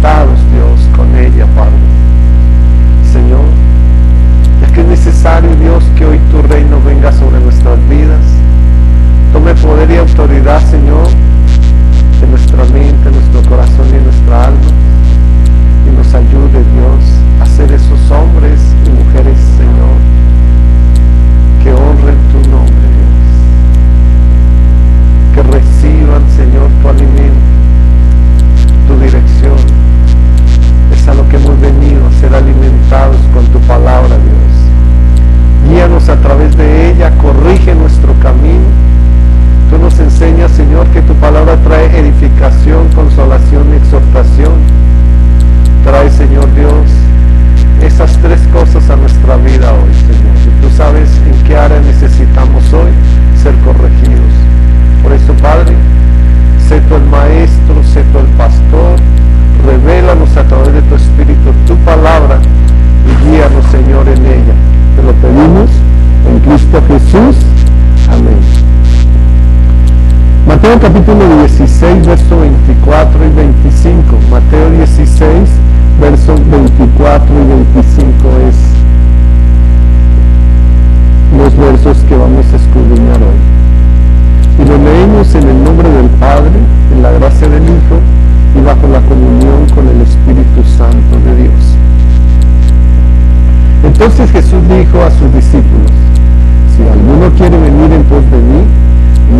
alimentados, Dios, con ella, Padre. Señor, ya que es necesario, Dios, que hoy tu reino venga sobre nuestras vidas. Tome poder y autoridad, Señor, en nuestra mente, en nuestro corazón y en nuestra alma. Y nos ayude, Dios, a ser esos hombres y mujeres, Señor, que honren tu nombre, Dios. Que reciban, Señor, tu alimento, tu dirección. Es a lo que hemos venido, a ser alimentados con tu palabra, Dios. Guíanos a través de ella, corrige nuestro camino. Tú nos enseñas, Señor, que tu palabra trae edificación, consolación y exhortación. Trae, Señor Dios, esas tres cosas a nuestra vida hoy, Señor. Y tú sabes en qué área necesitamos hoy ser corregidos. Por eso, Padre, sé tú el maestro, sé tú el pastor. Revélanos a través de tu Espíritu tu palabra y guíanos, Señor, en ella. Te lo pedimos en Cristo Jesús. Amén. Mateo capítulo 16, versos 24 y 25. Mateo 16, versos 24 y 25 es los versos que vamos a escudriñar hoy. Y lo leemos en el nombre del Padre, en la gracia del Hijo y bajo la comunión con el Espíritu Santo de Dios. Entonces Jesús dijo a sus discípulos: si alguno quiere venir en pos de mí,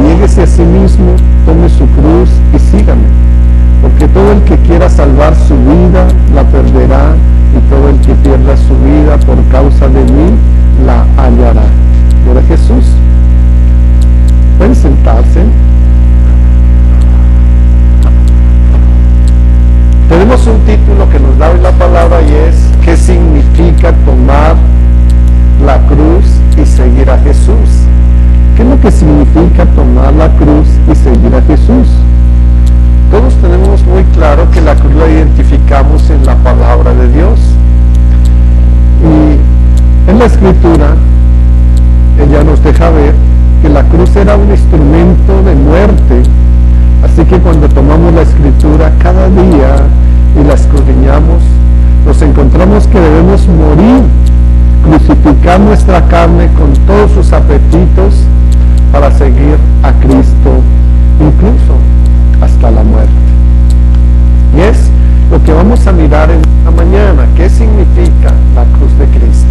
niéguese a sí mismo, tome su cruz y sígame. Porque todo el que quiera salvar su vida, la perderá, y todo el que pierda su vida por causa de mí, la hallará. Gloria a Jesús. Pueden sentarse. Tenemos un título que nos da hoy la palabra y es: ¿qué significa tomar la cruz y seguir a Jesús? ¿Qué es lo que significa tomar la cruz y seguir a Jesús? Todos tenemos muy claro que la cruz la identificamos en la palabra de Dios. Y en la Escritura, ella nos deja ver que la cruz era un instrumento de muerte. Así que cuando tomamos la Escritura cada día y la escudriñamos, nos encontramos que debemos morir, crucificar nuestra carne con todos sus apetitos para seguir a Cristo, incluso hasta la muerte. Y es lo que vamos a mirar en la mañana. ¿Qué significa la cruz de Cristo?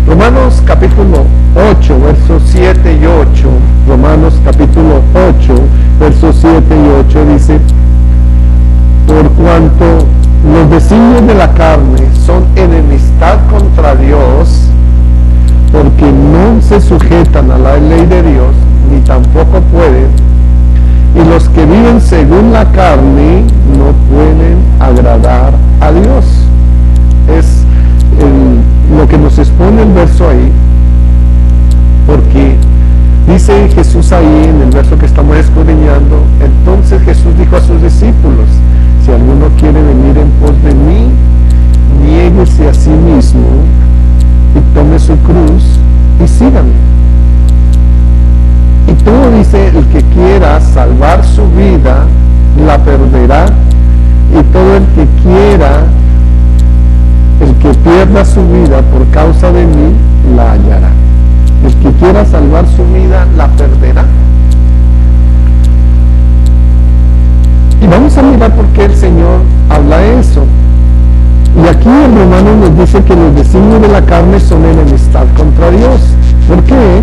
Romanos capítulo 8, versos 7 y 8. Romanos capítulo 8, versos 7 y 8 dice: por cuanto los designios de la carne son enemistad contra Dios, porque no se sujetan a la ley de Dios, ni tampoco pueden, y los que viven según la carne no pueden agradar a Dios. Es lo que nos expone el verso ahí, porque dice Jesús ahí en el verso que estamos escudriñando: entonces Jesús dijo a sus discípulos: si alguno quiere venir en pos de mí, niéguese a sí mismo y tome su cruz y sígame. Y todo dice: el que quiera salvar su vida, la perderá, y todo el que quiera, el que pierda su vida por causa de mí, la hallará. El que quiera salvar su vida, la perderá. Y vamos a mirar por qué el Señor habla eso. Y aquí en Romanos nos dice que los designios de la carne son enemistad contra Dios. ¿Por qué?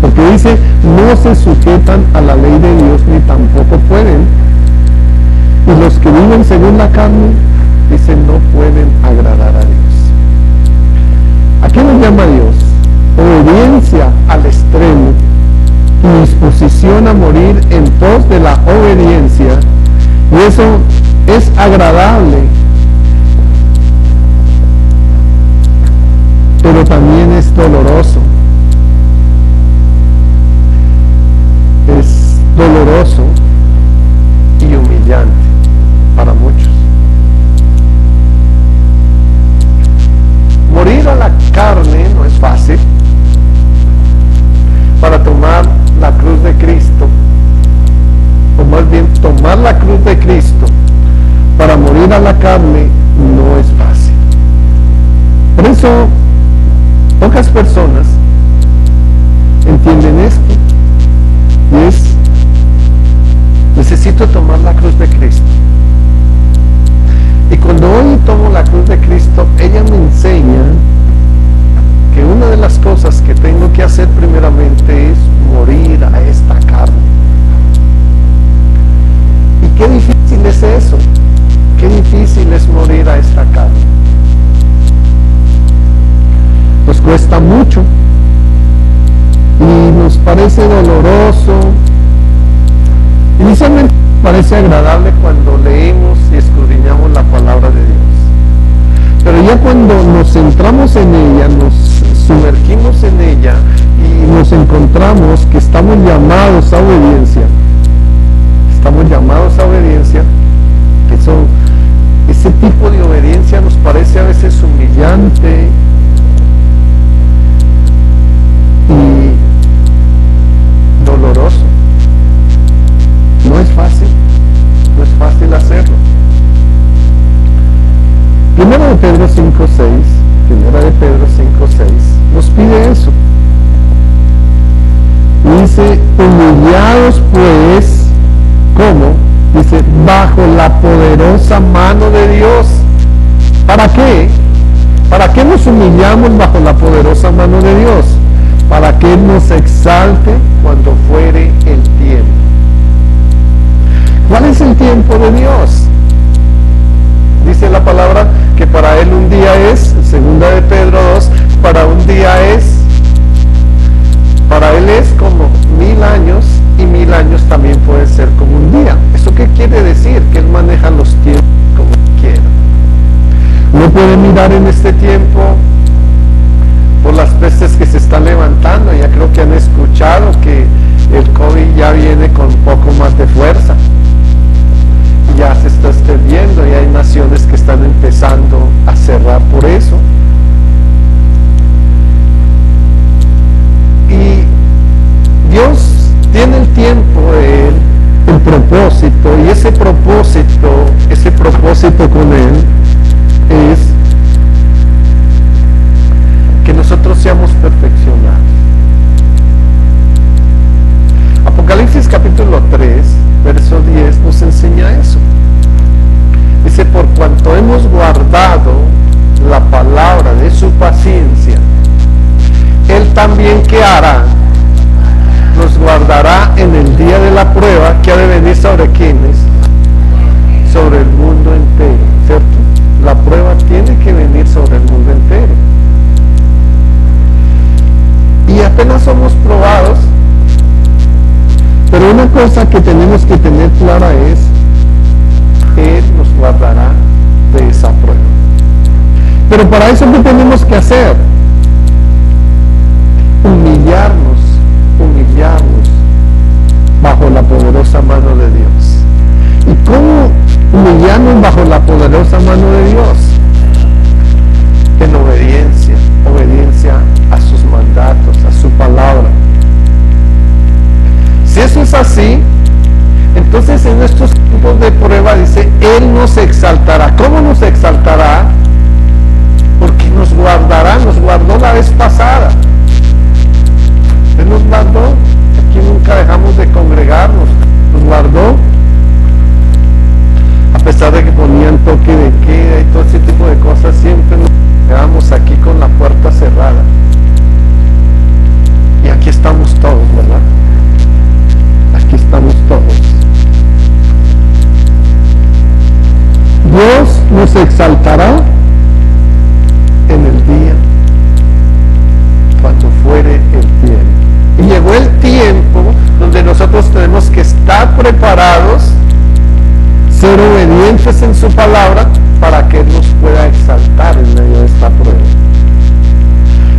Porque dice: no se sujetan a la ley de Dios, ni tampoco pueden. Y los que viven según la carne, dice, no pueden agradar a Dios. ¿A qué nos llama Dios? Obediencia al extremo y disposición a morir en pos de la obediencia. Y eso es agradable, pero también es doloroso. Es doloroso y humillante para muchos. Morir a la carne no es fácil. Para tomar la cruz de Cristo, o más bien tomar la cruz de Cristo para morir morir a la carne no es fácil. Por eso, pocas personas entienden esto, y es: necesito tomar la cruz de Cristo. Y cuando hoy tomo la cruz de Cristo, ella me enseña que una de las cosas que tengo que hacer primeramente es morir a esta carne. Y qué difícil es eso, qué difícil es morir a esta carne. Nos cuesta mucho y nos parece doloroso. Inicialmente parece agradable cuando leemos y escudriñamos la palabra de Dios, pero ya cuando nos centramos en ella, nos sumergimos en ella y nos encontramos que estamos llamados a obediencia, ese tipo de obediencia nos parece a veces humillante y doloroso. No es fácil hacerlo. Primera de Pedro 5:6 nos pide eso. Dice: humillados pues, ¿cómo? Dice: bajo la poderosa mano de Dios. ¿Para qué? ¿Para qué nos humillamos bajo la poderosa mano de Dios? Para que Él nos exalte cuando fuere el tiempo. ¿Cuál es el tiempo de Dios? Dice la palabra que para Él un día es, segunda de Pedro 2, para Él es como 1000 años, y 1000 años también puede ser como un día. ¿Eso qué quiere decir? Que Él maneja los tiempos como quiera. Uno puede mirar en este tiempo por las pestes que se están levantando. Ya creo que han escuchado que el COVID ya viene con un poco más de fuerza. Ya se está extendiendo y hay naciones que están empezando a cerrar por eso. Y Dios tiene el tiempo de Él, el propósito, y ese propósito con Él es que nosotros seamos perfeccionados. Apocalipsis capítulo 3, verso 10 nos enseña eso. Dice: por cuanto hemos guardado la palabra de su paciencia, Él también, ¿qué hará? Nos guardará en el día de la prueba que ha de venir sobre quienes, sobre el mundo entero, ¿cierto? La prueba tiene que venir sobre el mundo entero. Y apenas somos probados, pero una cosa que tenemos que tener clara es: Él nos guardará de esa prueba. Pero para eso, ¿qué tenemos que hacer? Humillarnos bajo la poderosa mano de Dios. ¿Y cómo humillarnos bajo la poderosa mano de Dios? En obediencia a sus mandatos, a su palabra. Si eso es así, entonces en estos tiempos de prueba, dice, Él nos exaltará. ¿Cómo nos exaltará? Porque nos guardará, nos guardó la vez pasada. Él nos guardó, aquí nunca dejamos de congregarnos, nos guardó, a pesar de que ponían toque de queda y todo ese tipo de cosas, siempre nos quedamos aquí con la puerta cerrada. Y aquí estamos todos, ¿verdad? Aquí estamos todos. Dios nos exaltará en el día cuando fuere el tiempo. Y llegó el tiempo donde nosotros tenemos que estar preparados, ser obedientes en su palabra, para que Él nos pueda exaltar en medio de esta prueba.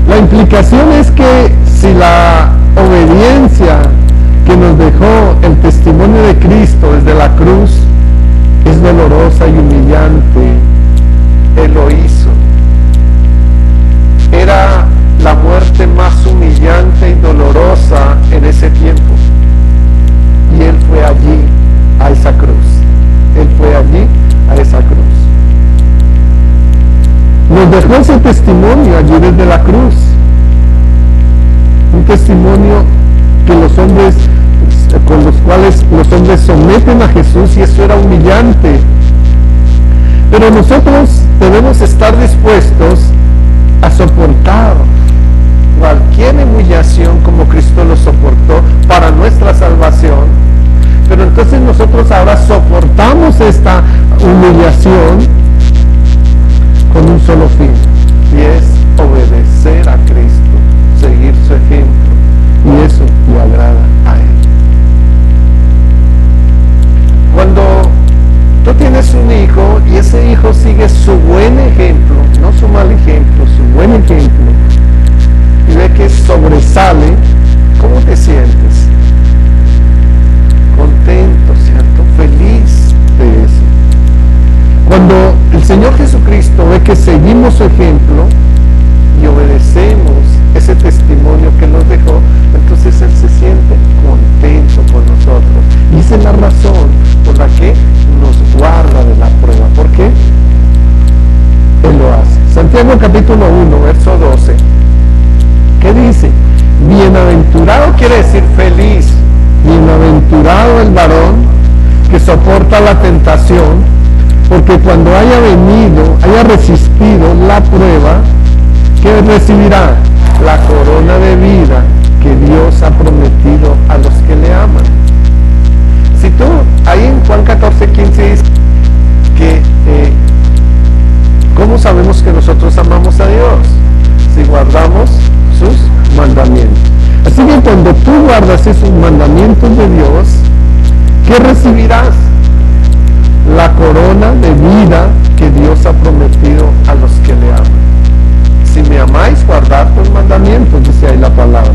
La implicación es que si la obediencia que nos dejó el testimonio de Cristo desde la cruz es dolorosa y humillante, Él lo hizo. Era la muerte más humillante y dolorosa en ese tiempo. Y Él fue allí a esa cruz. Él fue allí a esa cruz. dejó ese testimonio allí desde la cruz. Un testimonio que los hombres, con los cuales los hombres someten a Jesús, y eso era humillante. Pero nosotros debemos estar dispuestos a soportar cualquier humillación como Cristo lo soportó para nuestra salvación. Pero entonces nosotros ahora soportamos esta humillación con un solo fin, y es obedecer a Cristo, seguir su ejemplo, y eso le agrada a Él. Cuando tú tienes un hijo y ese hijo sigue su buen ejemplo, no su mal ejemplo, su buen ejemplo, y ve que sobresale, ¿cómo te sientes? Contento, ¿cierto? Feliz de eso. Cuando el Señor Jesucristo ve que seguimos su ejemplo y obedecemos ese testimonio que nos dejó, entonces Él se siente contento con nosotros. Y esa es la razón por la que nos guarda de la prueba. ¿Por qué? Él lo hace. Santiago capítulo 1, verso 12. ¿Qué dice? Bienaventurado quiere decir feliz. Bienaventurado el varón que soporta la tentación, porque cuando haya resistido la prueba, ¿qué recibirá? La corona de vida que Dios ha prometido a los que le aman. Si tú, ahí en Juan 14:15 dice que ¿cómo sabemos que nosotros amamos a Dios? Si guardamos sus mandamientos. Así que cuando tú guardas esos mandamientos de Dios, ¿qué recibirás? La corona de vida que Dios ha prometido a los que le aman. Si me amáis, guardad los mandamientos, dice ahí la palabra.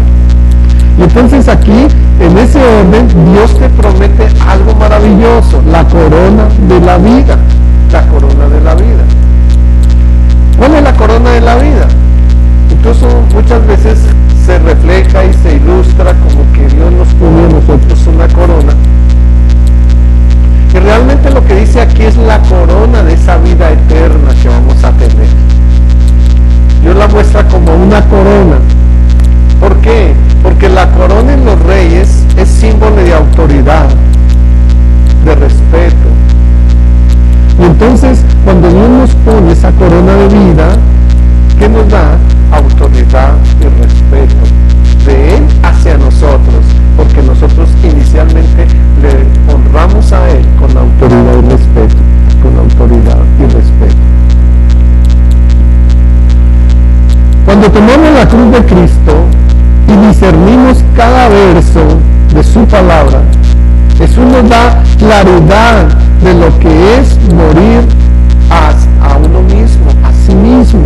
Y entonces aquí, en ese orden, Dios te promete algo maravilloso, la corona de la vida. La corona de la vida. ¿Cuál es la corona de la vida? Incluso muchas veces se refleja y se ilustra como que Dios nos pone a nosotros una corona. Y realmente lo que dice aquí es la corona de esa vida eterna que vamos a tener. Dios la muestra como una corona. ¿Por qué? Porque la corona en los reyes es símbolo de autoridad, de respeto. Y entonces, cuando Dios nos pone esa corona de vida, ¿qué nos da? Autoridad y respeto de Él hacia nosotros, porque nosotros inicialmente le honramos a Él con autoridad y respeto, con autoridad y respeto. Cuando tomamos la cruz de Cristo y discernimos cada verso de su palabra, Jesús nos da claridad de lo que es morir a uno mismo, a sí mismo,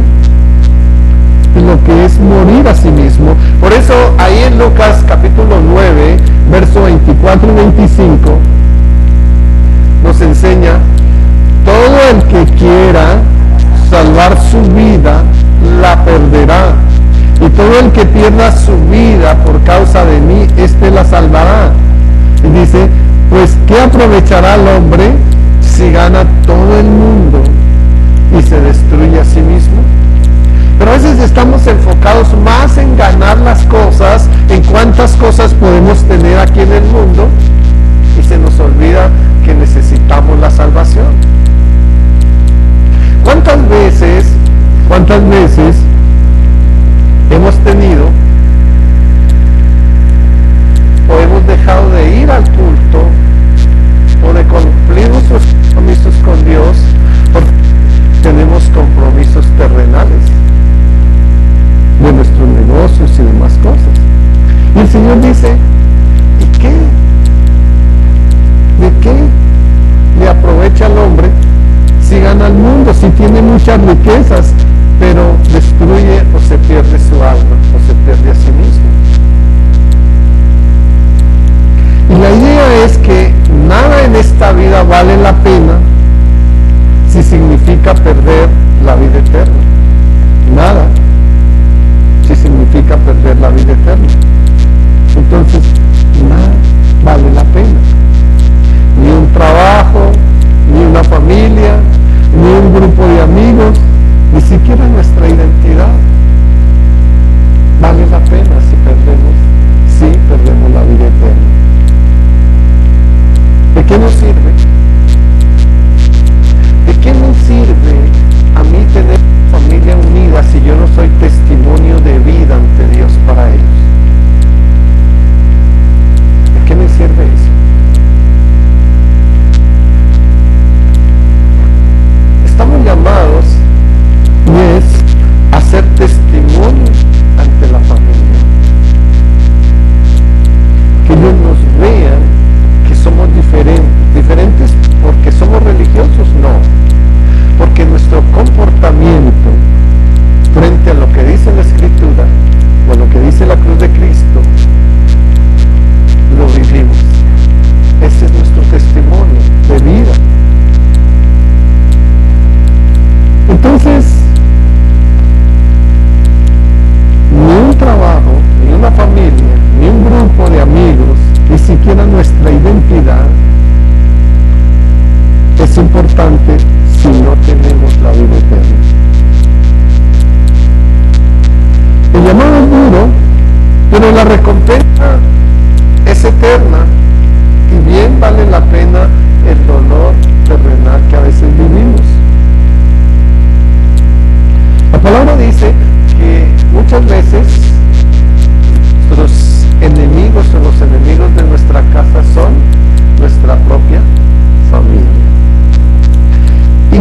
de lo que es morir a sí mismo. Por eso ahí en Lucas capítulo 9, verso 24 y 25, nos enseña: todo el que quiera salvar su vida, la perderá, y todo el que pierda su vida por causa de mí, éste la salvará. Y dice: pues ¿qué aprovechará el hombre si gana todo el mundo y se destruye a sí mismo? Pero a veces estamos enfocados más en ganar las cosas, en cuántas cosas podemos tener aquí en el mundo, y se nos olvida que necesitamos la salvación. ¿Cuántas veces hemos tenido o hemos dejado de ir al culto o de cumplir nuestros compromisos con Dios porque tenemos compromisos terrenales de nuestros negocios y demás cosas? Y el Señor dice: ¿y qué? ¿De qué le aprovecha al hombre si gana el mundo, si tiene muchas riquezas, pero destruye o se pierde su alma o se pierde a sí mismo? Y la idea es que nada en esta vida vale la pena si significa perder la vida eterna. Nada si significa perder la vida eterna. Entonces, nada vale la pena. Ni un trabajo, ni una familia, ni un grupo de amigos, ni siquiera nuestra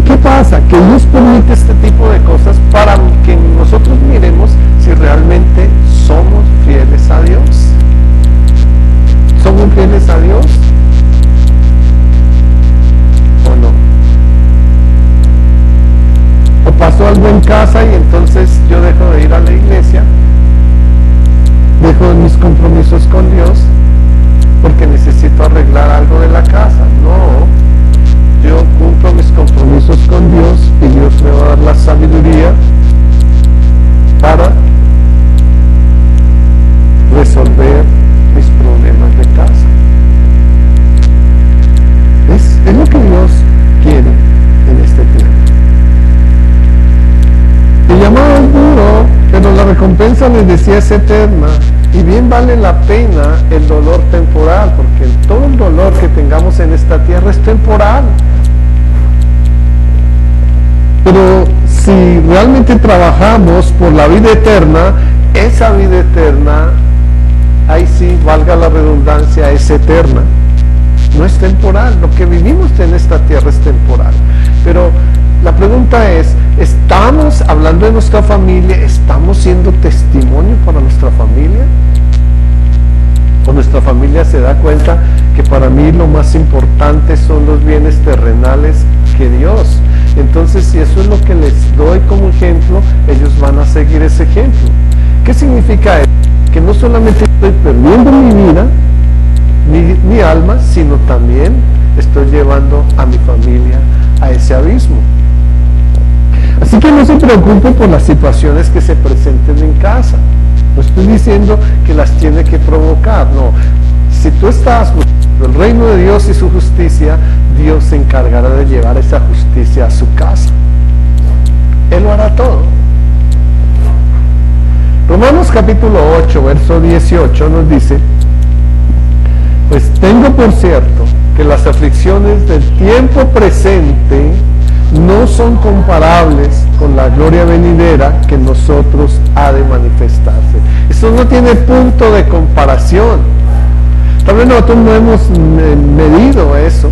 ¿qué pasa? Que Dios permite este tipo de cosas para que nosotros miremos si realmente somos fieles a Dios. ¿Somos fieles a Dios o no? O pasó algo en casa y entonces yo dejo de ir a la iglesia, dejo mis compromisos con Dios porque necesito arreglar algo de la casa. No, yo cumplo mis compromisos con Dios y Dios me va a dar la sabiduría para resolver mis problemas de casa. Es lo que Dios quiere en este tiempo. El llamado es duro, pero la recompensa, les decía, es eterna. Y bien vale la pena el dolor temporal, porque todo el dolor que tengamos en esta tierra es temporal. Pero si realmente trabajamos por la vida eterna, esa vida eterna, ahí sí, valga la redundancia, es eterna. No es temporal. Lo que vivimos en esta tierra es temporal. Pero la pregunta es, ¿estamos hablando de nuestra familia? ¿Estamos siendo testimonio para nuestra familia? ¿O nuestra familia se da cuenta que para mí lo más importante son los bienes terrenales que Dios? Entonces, si eso es lo que les doy como ejemplo, ellos van a seguir ese ejemplo. ¿Qué significa eso? Que no solamente estoy perdiendo mi vida, mi alma, sino también estoy llevando a mi familia a ese abismo. Así que no se preocupe por las situaciones que se presenten en casa. No estoy diciendo que las tiene que provocar, no. Si tú estás buscando el reino de Dios y su justicia, Dios se encargará de llevar esa justicia a su casa. Él lo hará todo. Romanos capítulo 8, verso 18 nos dice: pues tengo por cierto que las aflicciones del tiempo presente no son comparables con la gloria venidera que en nosotros ha de manifestarse. Eso no tiene punto de comparación. Tal vez nosotros no hemos medido eso,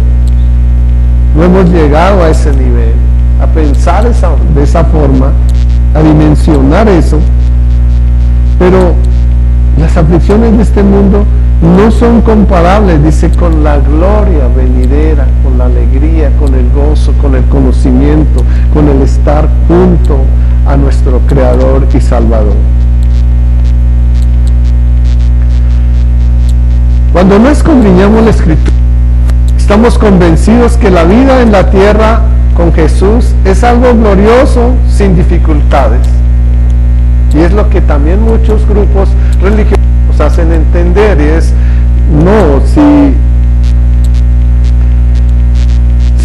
no hemos llegado a ese nivel, a pensar de esa forma, a dimensionar eso, pero las aflicciones de este mundo no son comparables, dice, con la gloria venidera, con la alegría, con el gozo, con el conocimiento, con el estar junto a nuestro Creador y Salvador. Cuando no escudriñamos la Escritura, estamos convencidos que la vida en la tierra con Jesús es algo glorioso, sin dificultades. Y es lo que también muchos grupos religiosos nos hacen entender, y es, no, si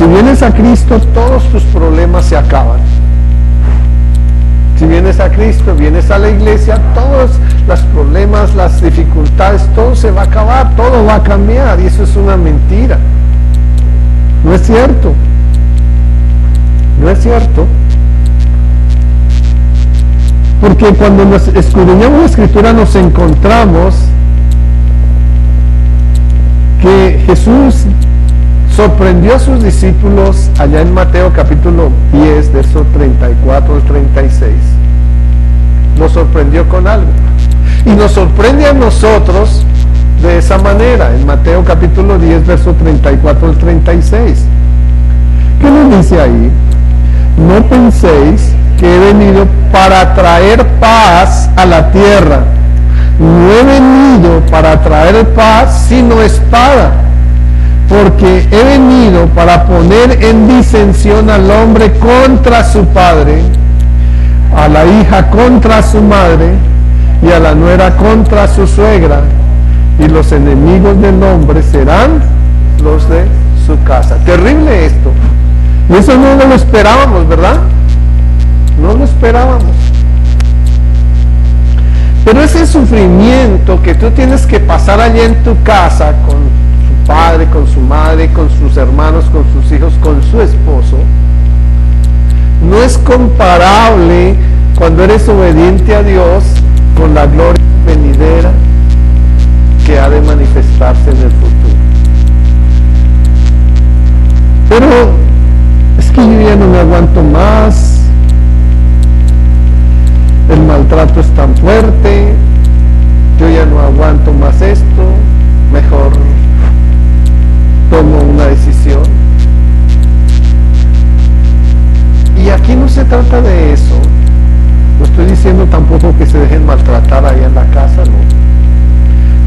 vienes a Cristo, todos tus problemas se acaban. Si vienes a Cristo, vienes a la iglesia, todos los problemas, las dificultades, todo se va a acabar, todo va a cambiar, y eso es una mentira. No es cierto. No es cierto. Porque cuando nos escudriñamos la Escritura nos encontramos que Jesús sorprendió a sus discípulos allá en Mateo capítulo 10, verso 34 al 36. Nos sorprendió con algo. Y nos sorprende a nosotros de esa manera, en Mateo capítulo 10, verso 34 al 36. ¿Qué nos dice ahí? No penséis que he venido para traer paz a la tierra. No he venido para traer paz, sino espada, porque he venido para poner en disensión al hombre contra su padre, a la hija contra su madre, y a la nuera contra su suegra, y los enemigos del hombre serán los de su casa. Terrible esto. Y eso no lo esperábamos, ¿verdad? No lo esperábamos. Pero ese sufrimiento que tú tienes que pasar allí en tu casa con su padre, con su madre, con sus hermanos, con sus hijos, con su esposo, no es comparable cuando eres obediente a Dios con la gloria venidera que ha de manifestarse en el futuro. Pero es que yo ya ya no me aguanto más, el maltrato es tan fuerte, yo ya no aguanto más esto, mejor tomo una decisión. Y aquí no se trata de eso, no estoy diciendo tampoco que se dejen maltratar ahí en la casa, no.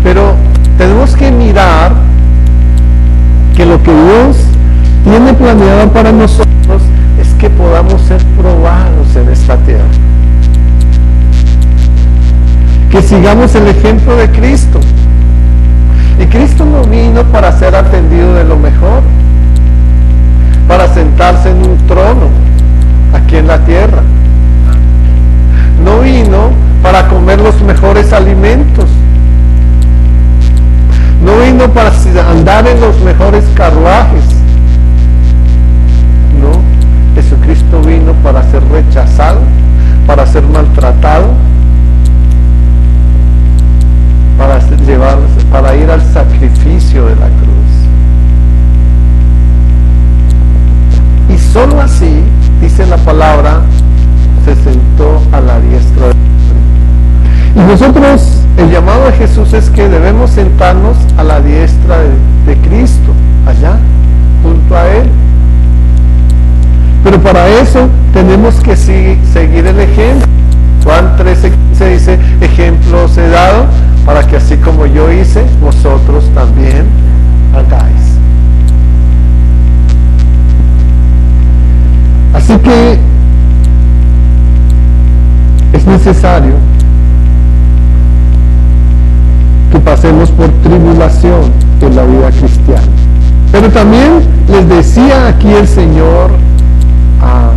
Pero tenemos que mirar que lo que Dios tiene planeado para nosotros es que podamos ser probados en esta tierra. Que sigamos el ejemplo de Cristo. Y Cristo no vino para ser atendido de lo mejor, para sentarse en un trono aquí en la tierra. No vino para comer los mejores alimentos. No vino para andar en los mejores carruajes. No, Jesucristo vino para ser rechazado, para ser maltratado, para ir al sacrificio de la cruz. Y solo así, dice la palabra, se sentó a la diestra de Dios. Y nosotros, el llamado de Jesús es que debemos sentarnos a la diestra de Cristo, allá, junto a Él. Pero para eso tenemos que seguir el ejemplo. Juan 13:15 dice, ejemplo os he dado, para que así como yo hice, vosotros también hagáis. Así que es necesario que pasemos por tribulación en la vida cristiana. Pero también les decía aquí el Señor a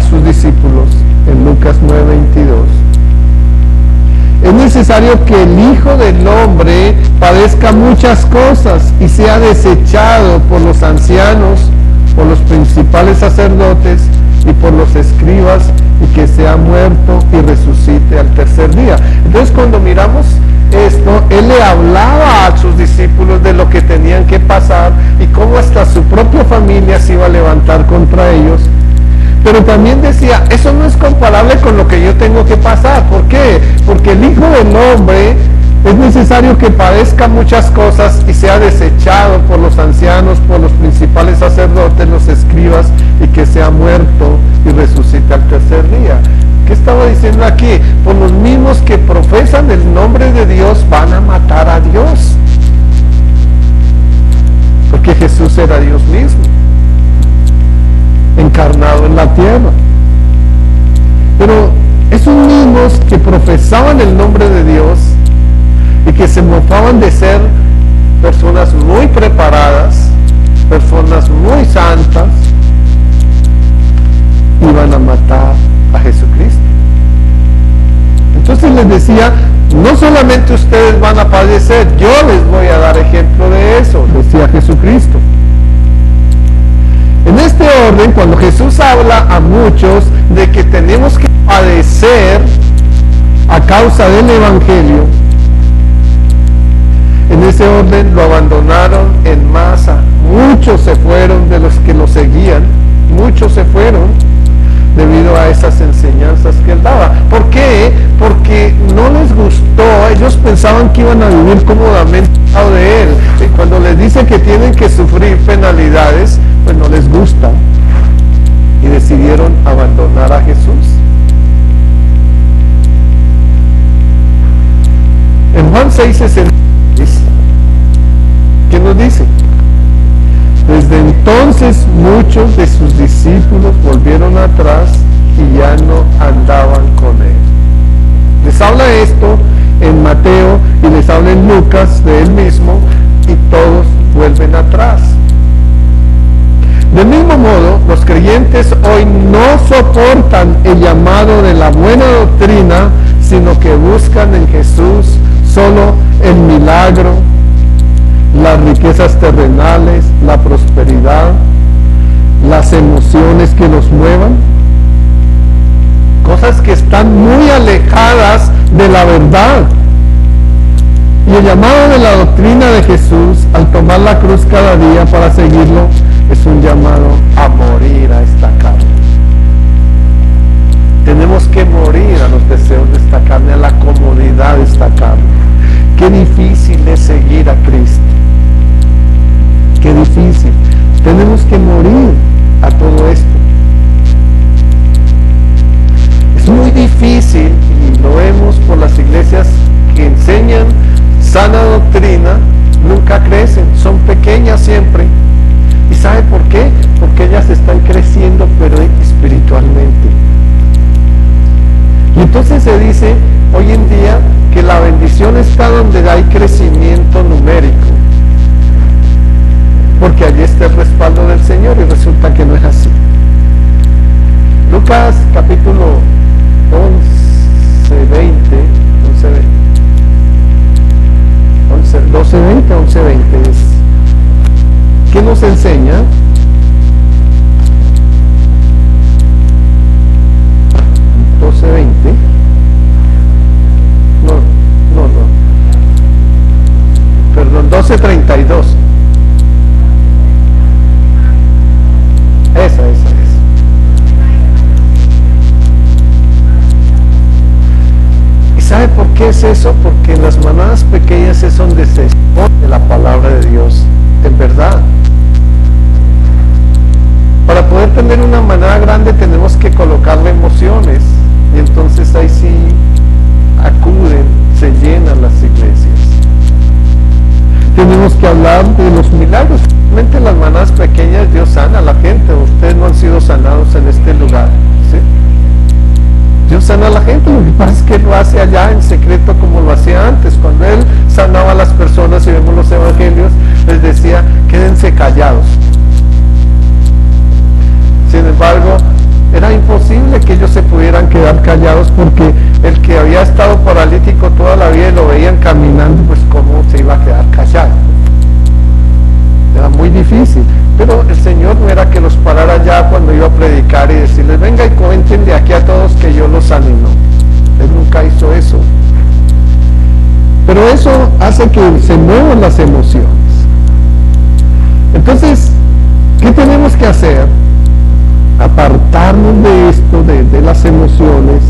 sus discípulos en Lucas 9:22, es necesario que el Hijo del Hombre padezca muchas cosas y sea desechado por los ancianos, por los principales sacerdotes y por los escribas, y que sea muerto y resucite al tercer día. Entonces, cuando miramos esto, Él le hablaba a sus discípulos de lo que tenían que pasar y cómo hasta su propia familia se iba a levantar contra ellos. Pero también decía, eso no es comparable con lo que yo tengo que pasar. ¿Por qué? Porque el Hijo del Hombre es necesario que padezca muchas cosas y sea desechado por los ancianos, por los principales sacerdotes, los escribas, y que sea muerto y resucite al tercer día. ¿Qué estaba diciendo aquí? Por los mismos que profesan el nombre de Dios van a matar a Dios. Porque Jesús era Dios mismo, encarnado en la tierra. Pero esos mismos que profesaban el nombre de Dios y que se mofaban de ser personas muy preparadas, personas muy santas, iban a matar a Jesucristo. Entonces les decía, no solamente ustedes van a padecer, yo les voy a dar ejemplo de eso, decía Jesucristo. En este orden, cuando Jesús habla a muchos de que tenemos que padecer a causa del Evangelio, en ese orden lo abandonaron en masa. Muchos se fueron de los que lo seguían, muchos se fueron debido a esas enseñanzas que él daba. ¿Por qué? Porque no les gustó, ellos pensaban que iban a vivir cómodamente al lado de él. Y cuando les dice que tienen que sufrir penalidades, pues no les gusta y decidieron abandonar a Jesús. En Juan 6:66, ¿qué nos dice? Desde entonces muchos de sus discípulos volvieron atrás y ya no andaban con él. Les habla esto en Mateo y les habla en Lucas de él mismo, y todos vuelven atrás. Del mismo modo, los creyentes hoy no soportan el llamado de la buena doctrina, sino que buscan en Jesús solo el milagro, las riquezas terrenales, la prosperidad, las emociones que los muevan, cosas que están muy alejadas de la verdad. Y el llamado de la doctrina de Jesús al tomar la cruz cada día para seguirlo es un llamado día siempre. ¿Y sabe por qué? Porque ellas están creciendo, pero espiritualmente. Y entonces se dice hoy en día que la bendición está donde hay crecimiento numérico, porque allí está el respaldo del Señor, y resulta que no es así. Lucas capítulo 12:20 es, ¿qué nos enseña? Perdón, 12:32. Esa. ¿Y sabe por qué es eso? Porque en las manadas pequeñas es donde se expone la palabra de Dios en verdad. Para poder tener una manada grande tenemos que colocarle emociones, y entonces ahí sí acuden, se llenan las iglesias. Tenemos que hablar de los milagros. Realmente en las manadas pequeñas Dios sana a la gente. Ustedes no han sido sanados en este lugar, ¿sí? Dios sana a la gente. Lo que pasa es que lo hace allá en secreto, como lo hacía antes. Cuando Él sanaba a las personas, y vemos los evangelios, les decía, quédense callados. Sin embargo, era imposible que ellos se pudieran quedar callados, porque el que había estado paralítico toda la vida y lo veían caminando, pues cómo se iba a quedar callado. Era muy difícil. Pero el Señor no era que los parara ya cuando iba a predicar y decirles, venga y cuenten de aquí a todos que yo los sané. No, Él nunca hizo eso. Pero eso hace que se muevan las emociones. Entonces, ¿qué tenemos que hacer? Apartarnos de esto, de las emociones,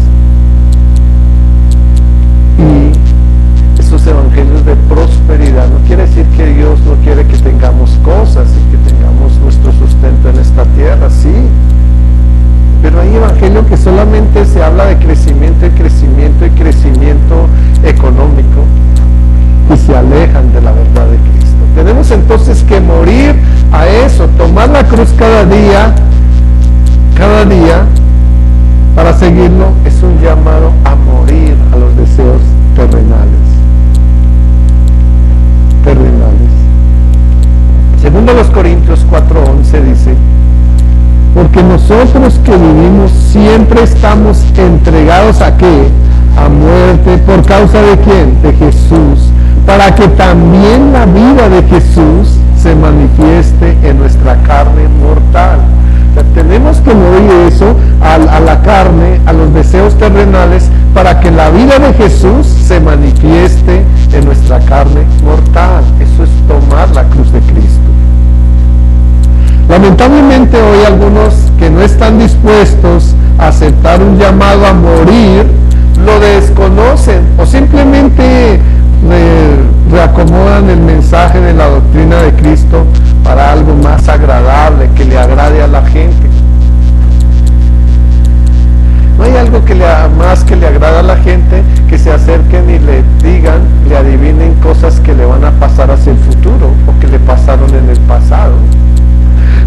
y esos evangelios de prosperidad. No quiere decir que Dios no quiere que tengamos cosas y que tengamos nuestro sustento en esta tierra, sí, pero hay evangelio que solamente se habla de crecimiento y crecimiento y crecimiento económico, y se alejan de la verdad de Cristo. Tenemos entonces que morir a eso, tomar la cruz cada día, para seguirlo. Es un llamado a morir a los deseos terrenales. Segundo los Corintios 4:11 dice, porque nosotros que vivimos siempre estamos entregados ¿a qué? A muerte. ¿Por causa de quién? De Jesús, para que también la vida de Jesús se manifieste en nuestra carne mortal. Tenemos que morir eso, a la carne, a los deseos terrenales, para que la vida de Jesús se manifieste en nuestra carne mortal. Eso es tomar la cruz de Cristo. Lamentablemente hoy algunos que no están dispuestos a aceptar un llamado a morir, lo desconocen o simplemente reacomodan el mensaje de la doctrina de Cristo para algo más agradable, que le agrade a la gente. No hay algo más que le agrada a la gente que se acerquen y le digan, le adivinen cosas que le van a pasar hacia el futuro o que le pasaron en el pasado.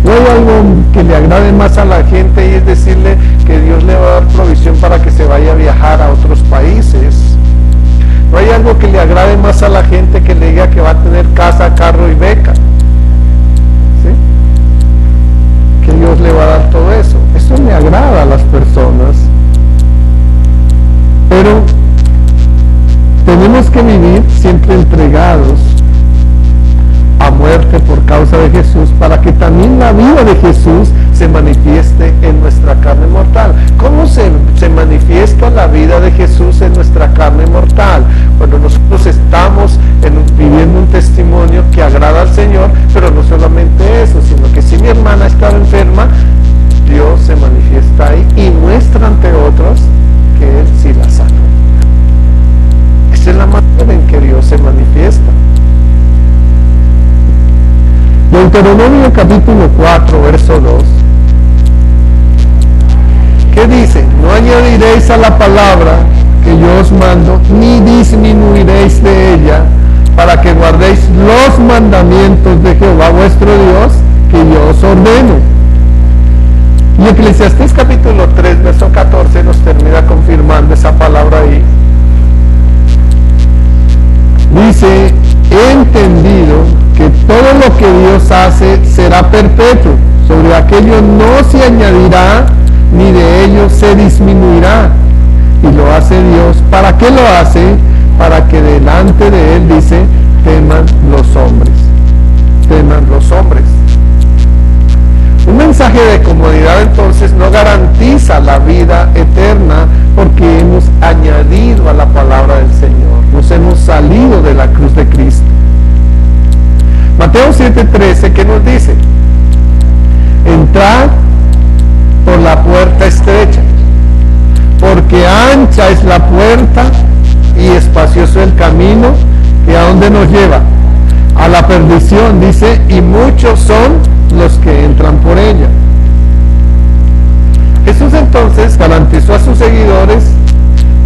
No hay algo que le agrade más a la gente, y es decirle que Dios le va a dar provisión para que se vaya a viajar a otros países. No hay algo que le agrade más a la gente que le diga que va a tener casa, carro y beca, ¿sí? Que Dios le va a dar todo eso. Eso le agrada a las personas. Pero tenemos que vivir siempre entregados a muerte por causa de Jesús, para que también la vida de Jesús se manifieste en nuestra carne mortal. ¿Cómo se manifiesta la vida de Jesús en nuestra carne mortal? Cuando nosotros estamos viviendo un testimonio que agrada al Señor, pero no solamente eso, sino que si mi hermana estaba enferma, Dios se manifiesta ahí y muestra ante otros que Él sí la sanó. Esa es la manera en que Dios se manifiesta. Deuteronomio capítulo 4, verso 2. ¿Qué dice? No añadiréis a la palabra que yo os mando, ni disminuiréis de ella, para que guardéis los mandamientos de Jehová vuestro Dios, que yo os ordeno. Y Eclesiastés capítulo 3, verso 14 nos termina confirmando esa palabra ahí. Dice, he entendido que todo lo que Dios hace será perpetuo, sobre aquello no se añadirá, ni de ello se disminuirá. Y lo hace Dios. ¿Para qué lo hace? Para que delante de Él, dice, teman los hombres. Teman los hombres. Un mensaje de comodidad entonces no garantiza la vida eterna, porque hemos añadido a la palabra del Señor. Nos hemos salido de la cruz de Cristo. Mateo 7:13, ¿qué nos dice? Entrad por la puerta estrecha, porque ancha es la puerta y espacioso el camino, que a dónde nos lleva, a la perdición, dice, y muchos son los que entran por ella. Jesús entonces garantizó a sus seguidores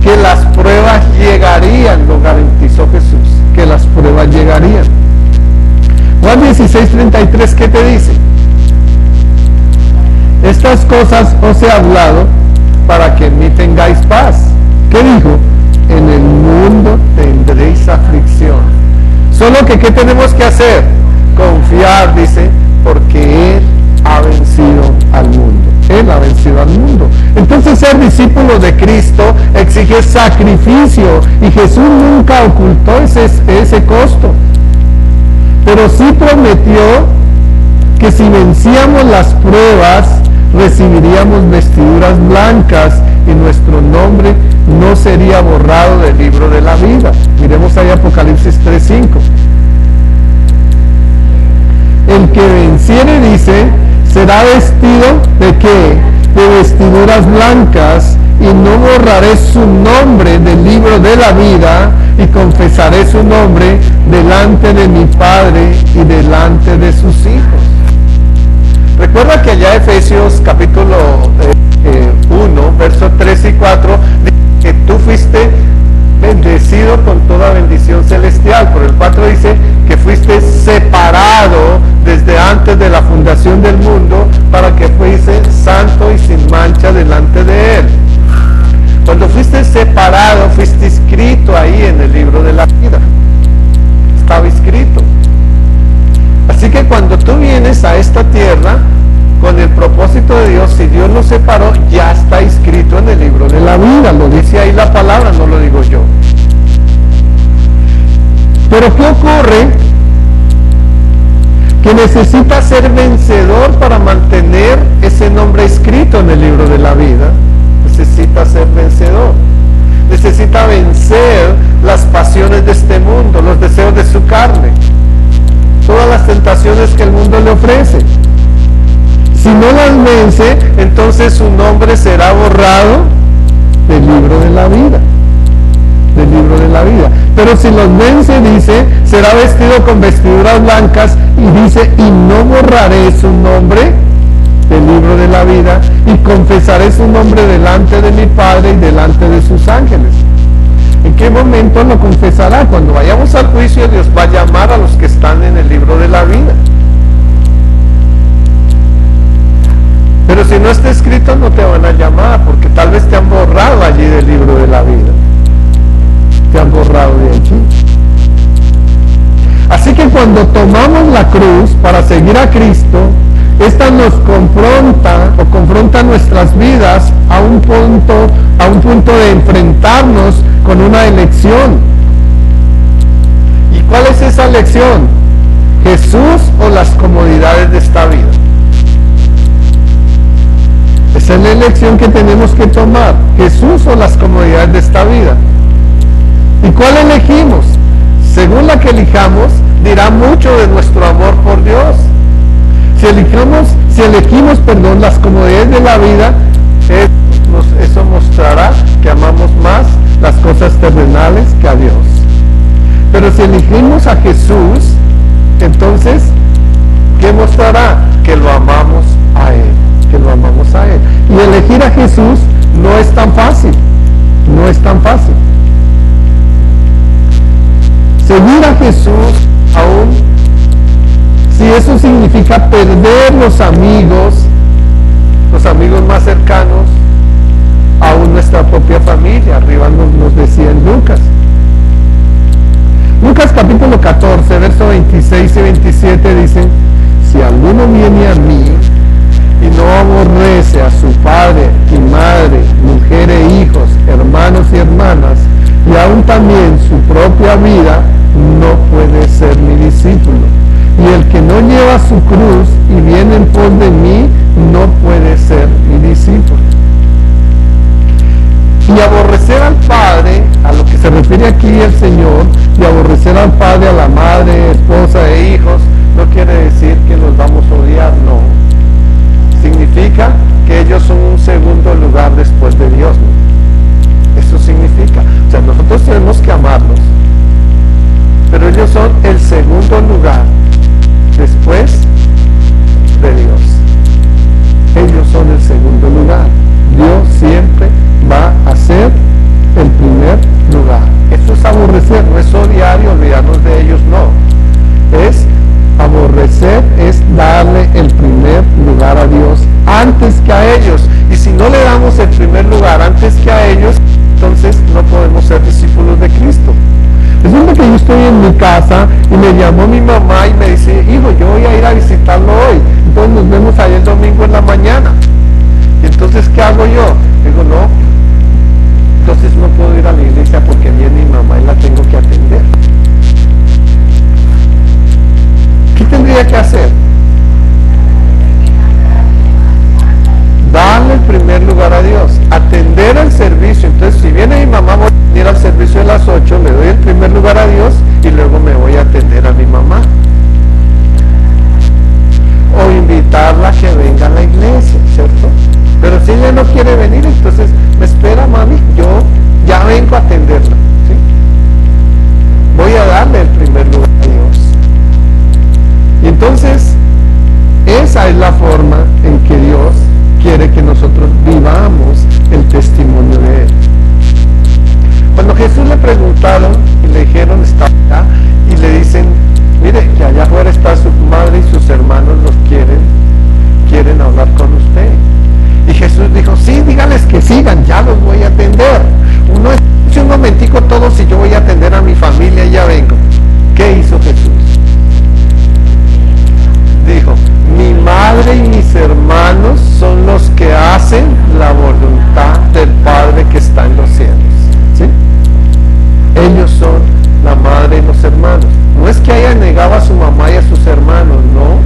que las pruebas llegarían, lo garantizó Jesús, que las pruebas llegarían. Juan 16:33, ¿qué te dice? Estas cosas os he hablado para que en mí tengáis paz. ¿Qué dijo? En el mundo tendréis aflicción. Solo que, ¿qué tenemos que hacer? Confiar, dice, porque Él ha vencido al mundo. Él ha vencido al mundo. Entonces ser discípulo de Cristo exige sacrificio, y Jesús nunca ocultó ese costo. Pero sí prometió que si vencíamos las pruebas, recibiríamos vestiduras blancas y nuestro nombre no sería borrado del libro de la vida. Miremos ahí Apocalipsis 3:5. El que venciere, dice, será vestido ¿de qué? De vestiduras blancas, y no borraré su nombre del libro de la vida, y confesaré su nombre delante de mi Padre y delante de sus hijos. Recuerda que allá Efesios capítulo 1, versos 3 y 4, dice que tú fuiste bendecido con toda bendición celestial. Por el 4 dice que fuiste separado desde antes de la fundación del mundo, para que fuiste santo y sin mancha delante de Él. Cuando fuiste separado, fuiste escrito ahí en el libro de la vida. Estaba escrito. Así que cuando tú vienes a esta tierra con el propósito de Dios, si Dios lo separó, ya está escrito en el libro de la vida. Lo dice ahí la palabra, no lo digo yo. Pero ¿qué ocurre? Que necesita ser vencedor para mantener ese nombre escrito en el libro de la vida. Necesita ser vencedor. Necesita vencer las pasiones de este mundo, los deseos de su carne, todas las tentaciones que el mundo le ofrece. Si no las vence, entonces su nombre será borrado del libro de la vida. Del libro de la vida. Pero si los vence, dice, será vestido con vestiduras blancas, y dice, y no borraré su nombre del libro de la vida, y confesaré su nombre delante de mi Padre y delante de sus ángeles. ¿En qué momento lo confesará? Cuando vayamos al juicio, Dios va a llamar a los que están en el libro de la vida. Pero si no está escrito, no te van a llamar, porque tal vez te han borrado allí del libro de la vida. Te han borrado de allí. Así que cuando tomamos la cruz para seguir a Cristo, esta nos confronta nuestras vidas a un punto de enfrentarnos con una elección. ¿Y cuál es esa elección? ¿Jesús o las comodidades de esta vida? Esa es la elección que tenemos que tomar. ¿Jesús o las comodidades de esta vida? ¿Y cuál elegimos? Según la que elijamos, dirá mucho de nuestro amor por Dios. Si elegimos las comodidades de la vida, eso mostrará que amamos más las cosas terrenales que a Dios. Pero si elegimos a Jesús, entonces, ¿qué mostrará? Que lo amamos a Él, que lo amamos a Él. Y elegir a Jesús no es tan fácil, no es tan fácil. Seguir a Jesús, aún si eso significa perder los amigos más cercanos, aún nuestra propia familia. Arriba nos decía en Lucas. Lucas capítulo 14, versos 26 y 27 dicen: si alguno viene a mí y no aborrece a su padre y madre, mujer e hijos, hermanos y hermanas, y aún también su propia vida, no puede ser mi discípulo. Y el que no lleva su cruz y viene en pos de mí, no puede ser mi discípulo. Y aborrecer al Padre, a lo que se refiere aquí el Señor, y aborrecer al Padre, a la madre, esposa e hijos, no quiere decir que los vamos a odiar, no. Significa que ellos son un segundo lugar después de Dios, ¿no? Eso significa, o sea, nosotros tenemos que amarlos, pero ellos son el segundo lugar después de Dios. Ellos son el segundo lugar. Dios siempre va a ser el primer lugar. Eso es aborrecer, no es odiar y olvidarnos de ellos, no. Es aborrecer, es darle el primer lugar a Dios antes que a ellos. Y si no le damos el primer lugar antes que a ellos, entonces no podemos ser discípulos de Cristo. Resulta que yo estoy en mi casa y me llamó mi mamá y me dice: hijo, yo voy a ir a visitarlo hoy, entonces nos vemos ahí el domingo en la mañana. Y entonces, ¿qué hago yo? Digo, no, entonces no puedo ir a la iglesia porque viene mi mamá y la tengo que atender. ¿Qué tendría que hacer? Darle el primer lugar a Dios, atender al servicio. Entonces, si viene mi mamá, voy a venir al servicio de las 8, le doy el primer lugar a Dios y luego me voy a atender a mi mamá. O invitarla a que venga a la iglesia, ¿cierto? Pero si ella no quiere venir, entonces me espera, mami, yo ya vengo a atenderla, ¿sí? Voy a darle el primer lugar a Dios. Y entonces, esa es la forma en que Dios quiere que nosotros vivamos el testimonio de Él. Cuando Jesús le preguntaron y le dijeron: está acá, y le dicen: mire, que allá afuera está su madre y sus hermanos los quieren hablar con usted. Y Jesús dijo: sí, dígales que sigan, ya los voy a atender. Uno escuche un momentico todos y yo voy a atender a mi familia y ya vengo. ¿Qué hizo Jesús? Dijo: mi madre y mis hermanos son los que hacen la voluntad del Padre que está en los cielos, ¿sí? Ellos son la madre y los hermanos. No es que haya negado a su mamá y a sus hermanos, no.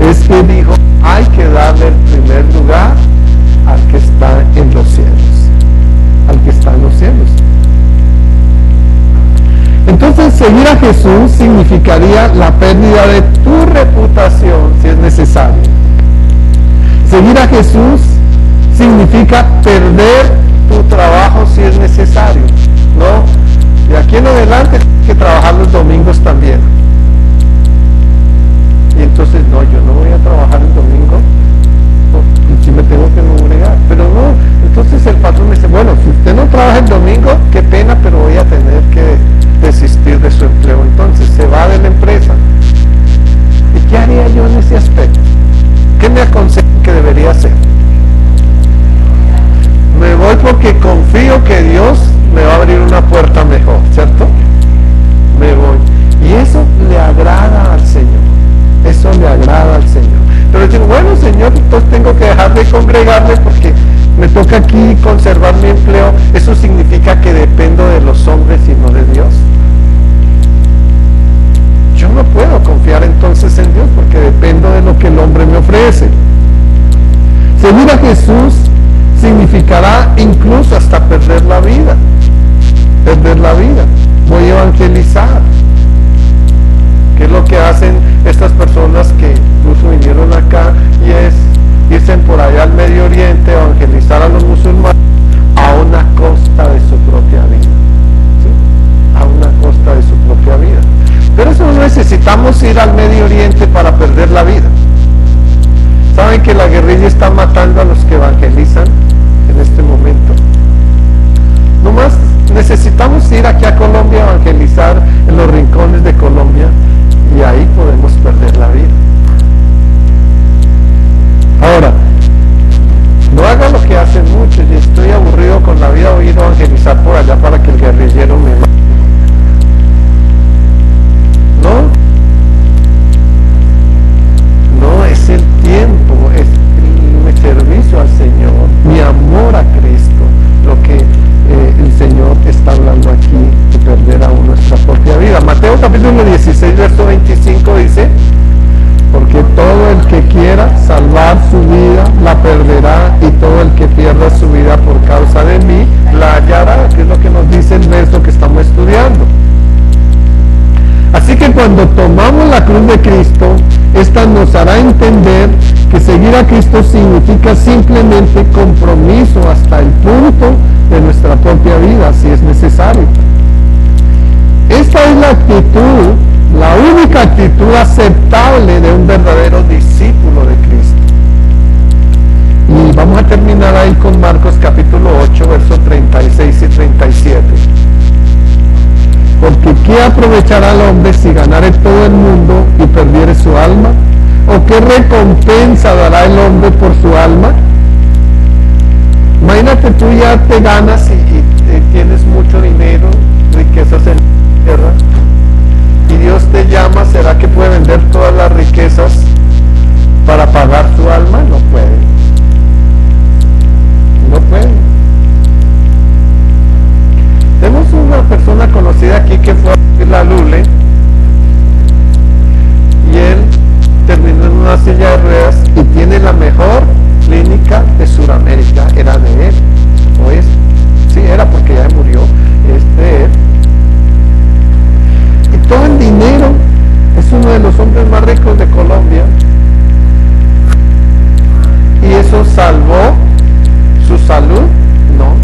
Es que dijo: hay que darle el primer lugar al que está en los cielos. Al que está en los cielos. Entonces, seguir a Jesús significaría la pérdida de tu reputación si es necesario. Seguir a Jesús significa perder tu trabajo si es necesario, ¿no? De aquí en adelante tienes que trabajar los domingos también. Y entonces, no, yo no voy a trabajar el domingo, y si me tengo que congregar. Pero no, entonces el patrón me dice: bueno, si usted no trabaja el domingo, qué pena, pero voy a tener que desistir de su empleo. Entonces se va de la empresa. ¿Y qué haría yo en ese aspecto? ¿Qué me aconsejan que debería hacer? Me voy porque confío que Dios me va a abrir una puerta mejor, ¿cierto? Me voy. Y eso le agrada al Señor. Eso le agrada al Señor. Pero digo: bueno, Señor, entonces tengo que dejar de congregarme porque me toca aquí conservar mi empleo. Eso significa que dependo de los hombres y no de Dios. Yo no puedo confiar entonces en Dios porque dependo de lo que el hombre me ofrece. Seguir a Jesús significará incluso hasta perder la vida. Perder la vida. Voy a evangelizar. ¿Qué es lo que hacen estas personas que incluso vinieron acá? Y es irse por allá al Medio Oriente, evangelizar a los musulmanes a una costa de su propia vida, ¿sí? A una costa de su propia vida. Pero eso no necesitamos ir al Medio Oriente para perder la vida. ¿Saben que la guerrilla está matando a los que evangelizan en este momento? Nomás necesitamos ir aquí a Colombia a evangelizar en los rincones de Colombia y ahí podemos perder la vida. Ahora, no haga lo que hacen muchos, y estoy aburrido con la vida, voy a ir a evangelizar por allá para que el guerrillero me mate. No, es el tiempo, es mi servicio al Señor, mi amor a Cristo, lo que el Señor está hablando aquí, de perder aún nuestra propia vida. Mateo capítulo 16, verso 25 dice: porque todo el que quiera salvar su vida la perderá, y todo el que pierda su vida por causa de mí la hallará, que es lo que nos dice el verso que estamos estudiando. Así que cuando tomamos la cruz de Cristo, esta nos hará entender que seguir a Cristo significa simplemente compromiso hasta el punto de nuestra propia vida, si es necesario. Esta es la actitud, la única actitud aceptable de un verdadero discípulo de Cristo. Y vamos a terminar ahí con Marcos capítulo 8, versos 36 y 37. Porque ¿qué aprovechará el hombre si ganare todo el mundo y perdiere su alma? ¿O qué recompensa dará el hombre por su alma? Imagínate, tú ya te ganas y tienes mucho dinero, riquezas en la tierra, y Dios te llama. ¿Será que puede vender todas las riquezas para pagar su alma? No puede. No puede. Tenemos una persona conocida aquí que fue a la Lule, y él terminó en una silla de ruedas y tiene la mejor clínica de Sudamérica. Era de él, ¿o es? Sí, era, porque ya murió, es de él. Y todo el dinero, es uno de los hombres más ricos de Colombia, y eso salvó su salud. No.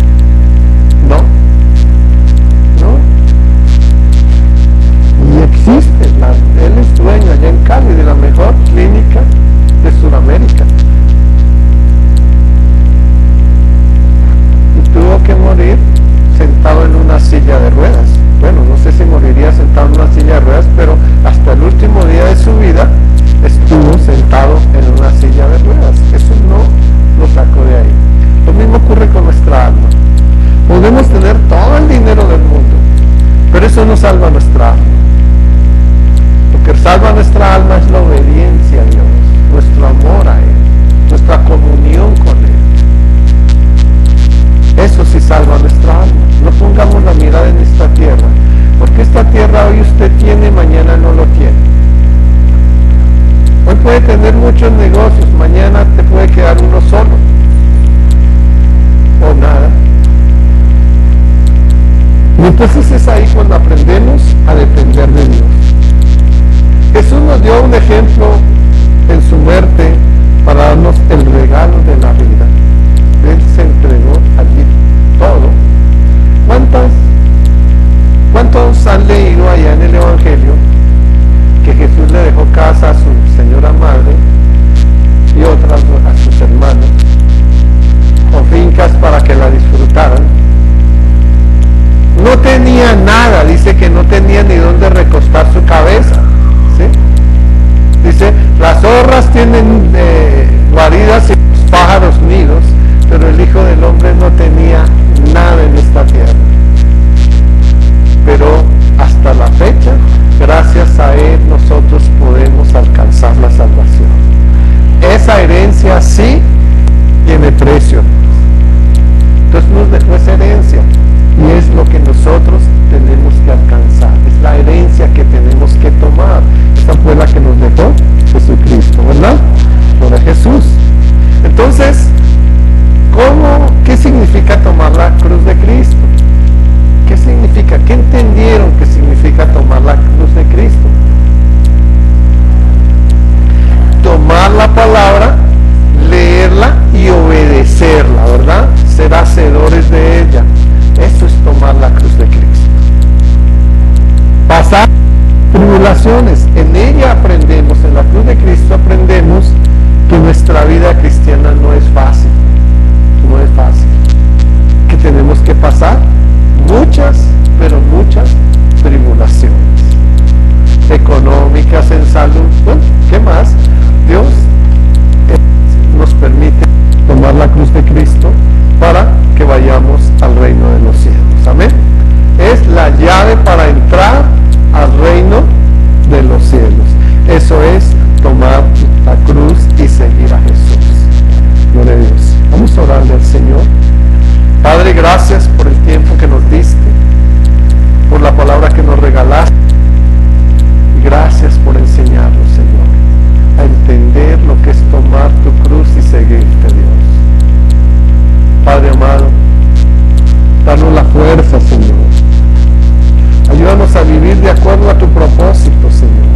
Y existe, él es dueño allá en Cali de la mejor clínica de Sudamérica, y tuvo que morir sentado en una silla de ruedas. Bueno, no sé si moriría sentado en una silla de ruedas, pero hasta el último día de su vida estuvo sentado en una silla de ruedas. Eso no lo sacó de ahí. Lo mismo ocurre con nuestra alma. Podemos tener todo el dinero del mundo, pero eso no salva nuestra alma. Lo que salva nuestra alma es la obediencia a Dios, nuestro amor a Él, nuestra comunión con Él. Eso sí salva nuestra alma. No pongamos la mirada en esta tierra, porque esta tierra hoy usted tiene, mañana no lo tiene. Hoy puede tener muchos negocios, mañana te puede quedar uno solo, o nada. Y entonces es ahí cuando aprendemos a depender de Dios. Jesús nos dio un ejemplo en su muerte para darnos el regalo de la vida. Él se entregó allí todo. ¿Cuántos han leído allá en el Evangelio que Jesús le dejó casa a su señora madre y otras a sus hermanos, o fincas para que la disfrutaran? No tenía nada, dice que no tenía ni dónde recostar su cabeza, ¿sí? Dice, las zorras tienen guaridas y los pájaros nidos, pero el Hijo del Hombre no tenía nada en esta tierra. Pero hasta la fecha, gracias a Él, nosotros podemos alcanzar la salvación. Esa herencia sí tiene precio. Entonces nos dejó esa herencia, y es lo que nosotros tenemos que alcanzar. Es la herencia que tenemos que tomar. Esa fue la que nos dejó Jesucristo, ¿verdad? Por Jesús. Entonces, ¿qué significa tomar la cruz de Cristo? ¿Qué significa? ¿Qué entendieron que significa tomar la cruz de Cristo? Tomar la palabra, leerla y obedecerla, ¿verdad? Ser hacedores de ella. Eso es tomar la cruz de Cristo. Pasar tribulaciones, en ella aprendemos, en la cruz de Cristo aprendemos que nuestra vida cristiana no es fácil, que tenemos que pasar muchas muchas, pero muchas tribulaciones. Económicas, en salud, bueno, ¿qué más? Dios nos permite tomar la cruz de Cristo para que vayamos al reino de los cielos. Amén. Es la llave para entrar al reino de los cielos. Eso es tomar la cruz y seguir a Jesús. Gloria a Dios. Vamos a orarle al Señor. Padre, gracias por el tiempo que nos diste, por la palabra que nos regalaste. Gracias por enseñarnos, Señor, a entender lo que es tomar tu cruz y seguirte, Dios. Padre amado, danos la fuerza, Señor. Ayúdanos a vivir de acuerdo a tu propósito, Señor.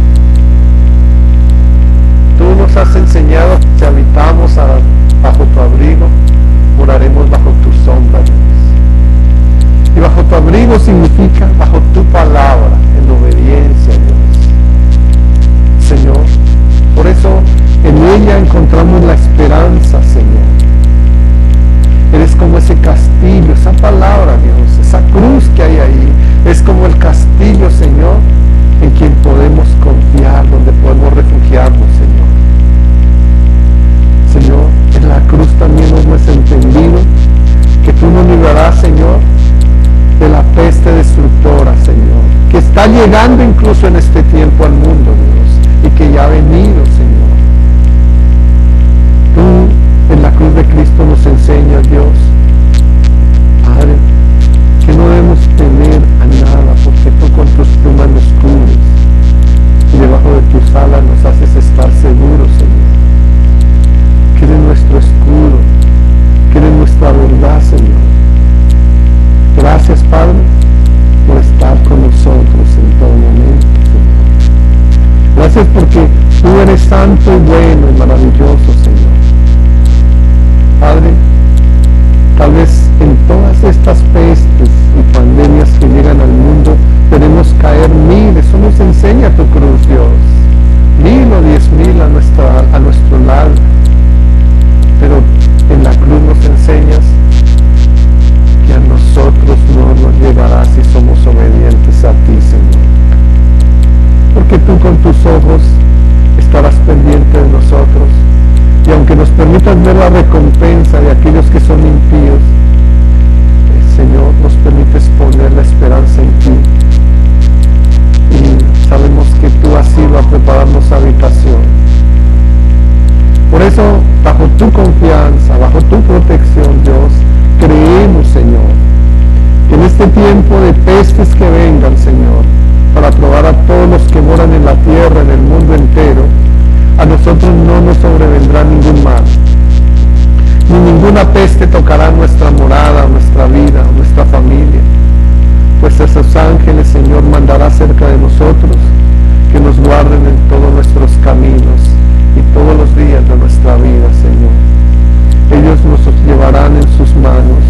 Tú nos has enseñado que si habitamos bajo tu abrigo, moraremos bajo tu sombra, Dios. Y bajo tu abrigo significa bajo tu palabra, en obediencia, Dios. Señor, por eso en ella encontramos la esperanza, Señor. Eres como ese castillo, esa palabra, Dios, esa cruz que hay ahí, es como el castillo, Señor, en quien podemos confiar, donde podemos refugiarnos, Señor. Señor, en la cruz también hemos entendido que tú nos librarás, Señor, de la peste destructora, Señor, que está llegando incluso en este tiempo al mundo, Dios, y que ya ha venido, Señor. Tú en la cruz de Cristo nos enseñas, Dios, Padre, que no debemos temer a nada, porque tú con tus plumas nos cubres y debajo de tus alas nos haces estar seguros, Señor. Que eres nuestro escudo, que eres nuestra verdad, Señor. Gracias, Padre, por estar con nosotros en todo momento, Señor. Gracias porque tú eres santo y bueno y maravilloso, Señor. Padre, tal vez en todas estas pestes y pandemias que llegan al mundo, tenemos caer mil, eso nos enseña tu cruz, Dios. 1000 o 10,000 a nuestro lado. Pero en la cruz nos enseñas que a nosotros no nos llevarás si somos obedientes a ti, Señor. Porque tú con tus ojos estarás pendiente de nosotros, y aunque nos permitas ver la recompensa de aquellos que son impíos, Señor, nos permites poner la esperanza en ti, y sabemos que tú has ido a prepararnos habitación. Por eso, bajo tu confianza, bajo tu protección, Dios, creemos, Señor, que en este tiempo de pestes que vengan, Señor, para probar a todos los que moran en la tierra, en el mundo entero, a nosotros no nos sobrevendrá ningún mal, ni ninguna peste tocará nuestra morada, nuestra vida, nuestra familia, pues esos ángeles, Señor, mandará cerca de nosotros, que nos guarden en todos nuestros caminos y todos los días de nuestra vida, Señor. Ellos nos llevarán en sus manos,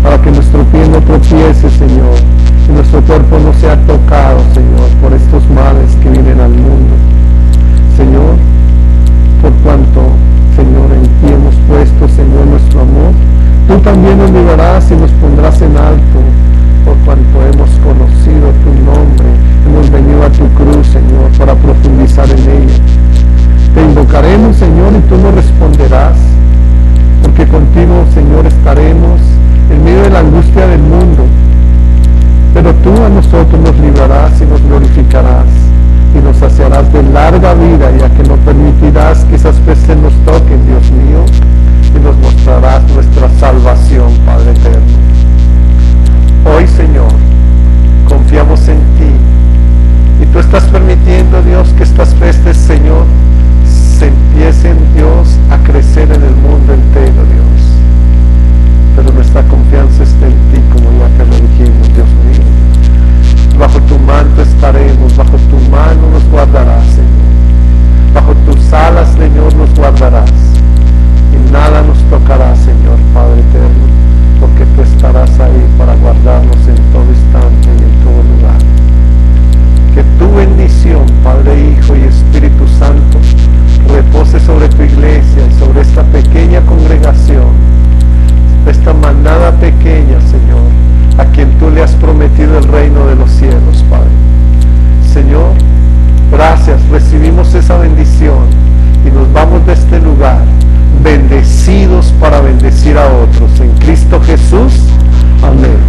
para que nuestro pie no tropiece, Señor, y nuestro cuerpo no sea tocado, Señor, por estos males que vienen al mundo. Señor, por cuanto, Señor, en ti hemos puesto, Señor, nuestro amor, tú también nos librarás y nos pondrás en alto, por cuanto hemos conocido tu nombre, hemos venido a tu cruz, Señor, para profundizar en ella. Te invocaremos, Señor, y tú nos responderás, porque contigo, Señor, estaremos en medio de la angustia del mundo, pero tú a nosotros nos librarás y nos glorificarás, y nos saciarás de larga vida, ya que no permitirás que esas pestes nos toquen, Dios mío, y nos mostrarás nuestra salvación, Padre eterno. Hoy, Señor, confiamos en ti, y tú estás permitiendo, Dios, que estas pestes, Señor, se empiecen, Dios, a crecer en bendecir a otros. En Cristo Jesús. Amén.